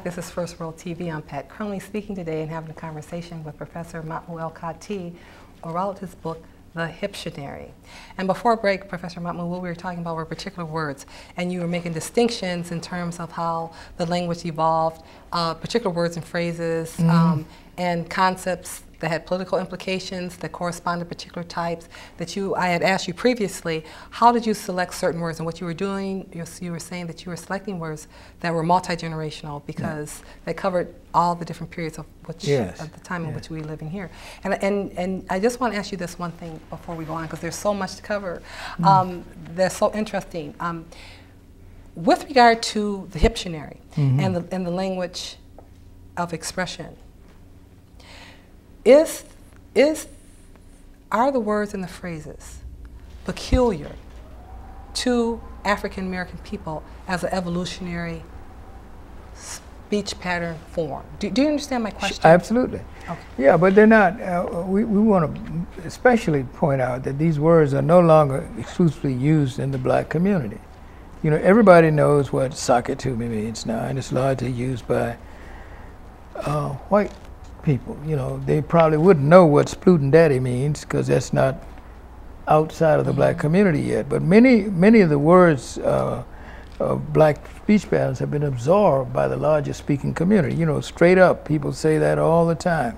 back. This is First World TV. I'm Pat Crumley speaking today and having a conversation with Professor Mahmoud El-Kati about his book, The Hiptionary. And before break, Professor Mahmoud, what we were talking about were particular words, and you were making distinctions in terms of how the language evolved, particular words and phrases, and concepts that had political implications that correspond to particular types that I had asked you previously, how did you select certain words? And what you were doing, you were saying that you were selecting words that were multi-generational because they covered all the different periods of which, at the time in which we were living here. And I just want to ask you this one thing before we go on, because there's so much to cover. That's so interesting. With regard to the Hiptionary and the language of expression, are the words and the phrases peculiar to African American people as an evolutionary speech pattern form? Do you understand my question? Absolutely. Okay. Yeah, but they're not. We want to especially point out that these words are no longer exclusively used in the black community. You know, everybody knows what Sakatumi means now, and it's largely used by white people. You know, they probably wouldn't know what Splootin' Daddy means because that's not outside of the black community yet. But many of the words of black speech patterns have been absorbed by the larger speaking community. You know, straight up, people say that all the time.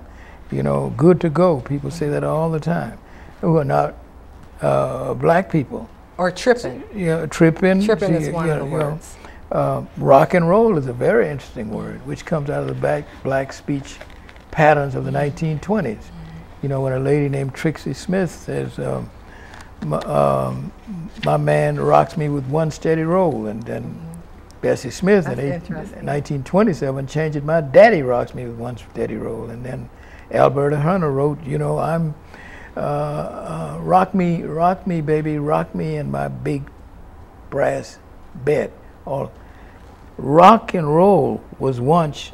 You know, good to go, people say that all the time, who are not black people. Or tripping. Yeah, tripping. Tripping is one of the words. Rock and roll is a very interesting word, which comes out of the black speech patterns of the 1920s. You know, when a lady named Trixie Smith says, my man rocks me with one steady roll, and then Bessie Smith in 1927 changed it, my daddy rocks me with one steady roll, and then Alberta Hunter wrote, you know, I'm rock me baby, rock me in my big brass bed. Rock and roll was once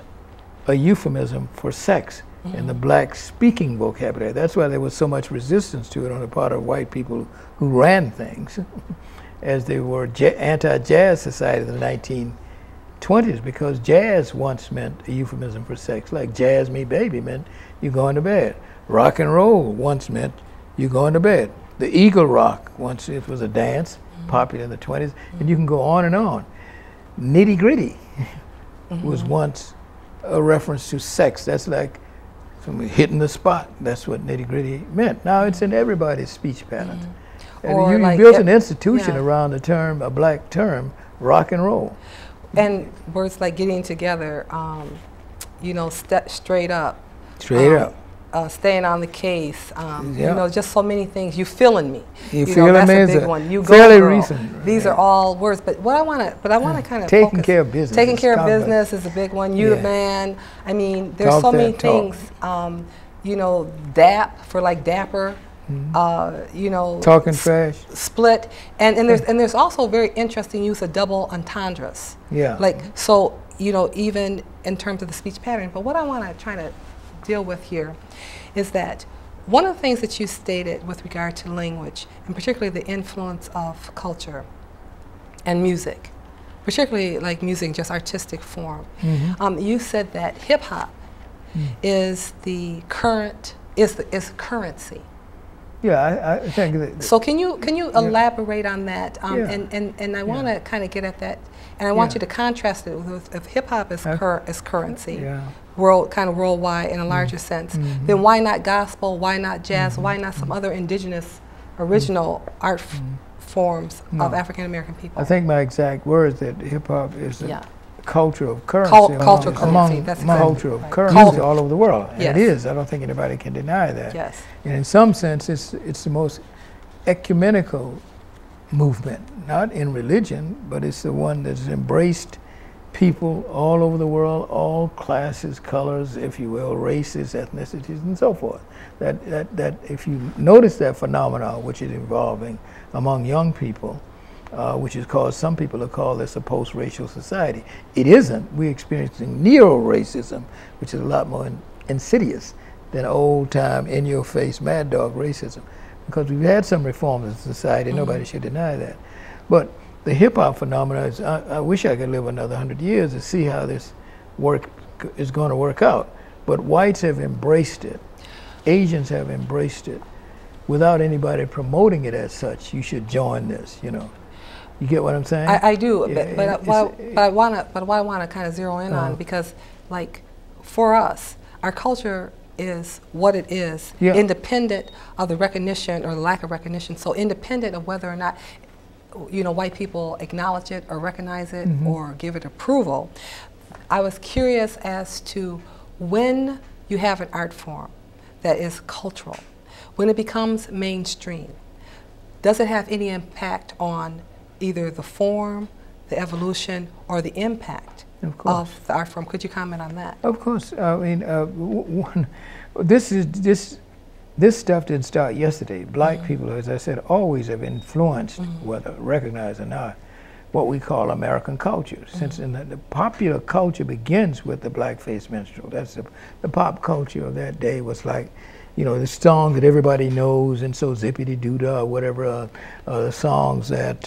a euphemism for sex in the black speaking vocabulary. That's why there was so much resistance to it on the part of white people who ran things, as they were anti-jazz society in the 1920s, because jazz once meant a euphemism for sex, like jazz me baby meant you going to bed. Rock and roll once meant you going to bed. The Eagle Rock, once it was a dance, popular in the 20s, and you can go on and on. Nitty gritty was once a reference to sex. That's like somebody hitting the spot. That's what nitty gritty meant. Now it's in everybody's speech patterns. And you like built an institution around the term, a black term, rock and roll. And words like getting together, you know, straight up. Straight up. Staying on the case, you know, just so many things. You feeling me. You feeling that's me a big one. You fairly go girl. recent. These are all words, but what I want to kind of taking care of business. Taking care of business is a big one. You the man. I mean, there's so many things. You know, dap for like dapper. You know, talking trash. Split, and there's also very interesting use of double entendres. Yeah. Like so, you know, even in terms of the speech pattern. But what I want to try to deal with here is that one of the things that you stated with regard to language, and particularly the influence of culture and music, particularly like music, just artistic form, you said that hip hop is the currency. Yeah, I think that. So can you elaborate on that? And I want to kind of get at that, and I want you to contrast it with if hip hop is currency, kind of worldwide in a larger sense, then why not gospel? Why not jazz? Why not some other indigenous, original art forms of African American people? I think my exact words that hip hop is the culture of currency. Cultural currency. That's exactly culture of currency all over the world. And it is. I don't think anybody can deny that. Yes. And in some sense, it's the most ecumenical movement, not in religion, but it's the one that's embraced people all over the world, all classes, colors, if you will, races, ethnicities, and so forth. That if you notice that phenomenon, which is evolving among young people, which is called, some people have called this a post-racial society. It isn't. We're experiencing neo-racism, which is a lot more insidious than old-time, in-your-face, mad dog racism. Because we've had some reforms in society, nobody should deny that. But the hip-hop phenomenon is, I wish I could live another 100 years to see how this going to work out. But whites have embraced it. Asians have embraced it without anybody promoting it as such. You should join this, you know. You get what I'm saying? I do, but what I want to kind of zero in on, because like for us, our culture is what it is, independent of the recognition or the lack of recognition. So independent of whether or not, you know, white people acknowledge it or recognize it or give it approval. I was curious as to when you have an art form that is cultural, when it becomes mainstream, does it have any impact on either the form, the evolution, or the impact of the art form? Could you comment on that? Of course. I mean, this stuff didn't start yesterday. Black people, as I said, always have influenced, whether recognized or not, what we call American culture. Since the popular culture begins with the blackface minstrel. That's the pop culture of that day was like, you know, the song that everybody knows, and so zippity-doo-dah, or whatever, the songs that,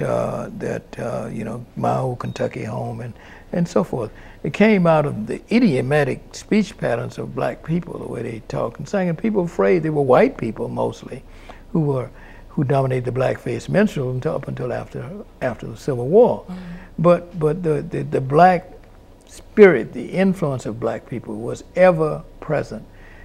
you know, My Old Kentucky Home, and so forth. It came out of the idiomatic speech patterns of black people, the way they talk and sang, and people were afraid. They were white people mostly who dominated the blackface minstrel up until after the Civil War. But the black spirit, the influence of black people was ever present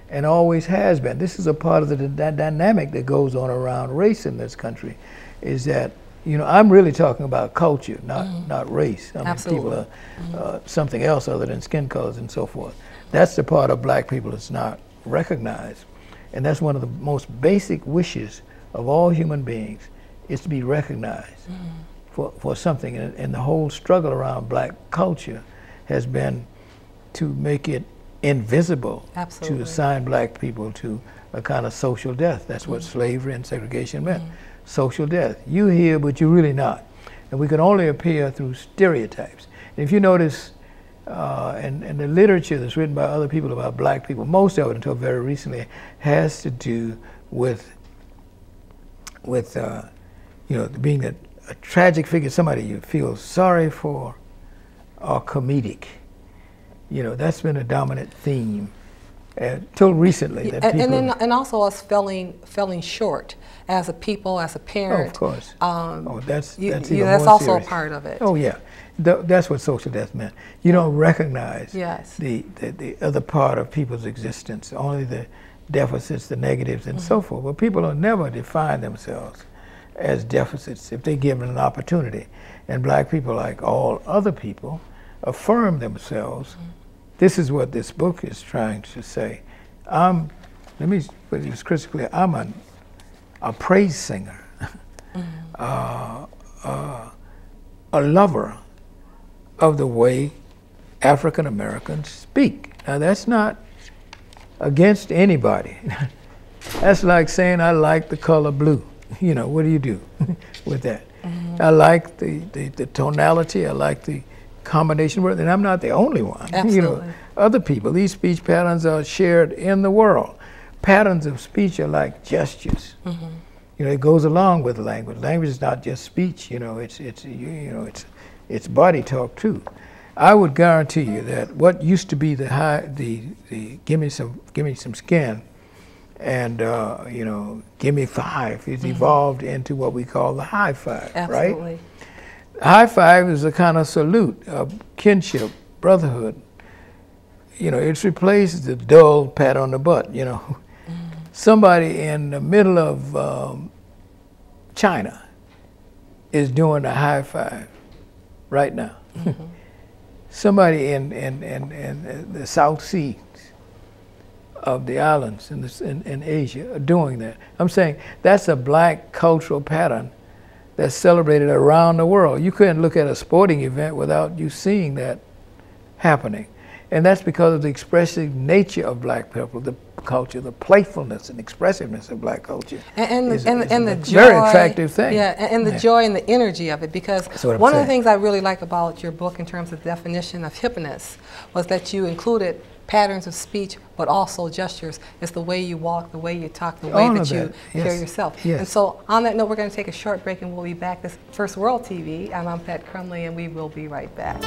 and always has been. This is a part of the dynamic that goes on around race in this country, is that, you know, I'm really talking about culture, not race. I mean, people are something else other than skin colors and so forth. That's the part of black people that's not recognized. And that's one of the most basic wishes of all human beings, is to be recognized for something. And the whole struggle around black culture has been to make it invisible, to assign black people to a kind of social death. That's what slavery and segregation meant. Social death. You here, but you're really not. And we can only appear through stereotypes. And if you notice, and the literature that's written by other people about black people, most of it until very recently, has to do with you know, being a tragic figure, somebody you feel sorry for, or comedic. You know, that's been a dominant theme till recently. That and also us falling short as a people, as a parent. Oh, of course. That's that's also serious. A part of it. Oh yeah, that's what social death meant. You don't recognize the other part of people's existence, only the deficits, the negatives, and so forth. But people will never define themselves as deficits if they're given an opportunity. And black people, like all other people, affirm themselves. This is what this book is trying to say. Let me put this crystal clear. I'm a praise singer, a lover of the way African Americans speak. Now that's not against anybody. That's like saying I like the color blue. You know, what do you do with that? I like the tonality, I like the combination word, and I'm not the only one. Absolutely. You know, other people, these speech patterns are shared in the world. Patterns of speech are like gestures. You know, it goes along with language. Language is not just speech, you know, it's body talk too. I would guarantee you that what used to be the give me some skin, and you know, give me five, is evolved into what we call the high five. Absolutely. Right? High five is a kind of salute of kinship, brotherhood. You know, it's replaced the dull pat on the butt. You know, somebody in the middle of China is doing a high five right now. Somebody in the South Seas of the islands in Asia are doing that. I'm saying that's a black cultural pattern that's celebrated around the world. You couldn't look at a sporting event without you seeing that happening. And that's because of the expressive nature of black people, the culture, the playfulness and expressiveness of black culture. And the joy, very attractive thing. Yeah, and the joy and the energy of it, because one of the things I really like about your book in terms of definition of hippness was that you included patterns of speech, but also gestures. It's the way you walk, the way you talk, the way that you carry yourself. And so on that note, we're going to take a short break and we'll be back. This First World TV, and I'm Pat Crumley, and we will be right back.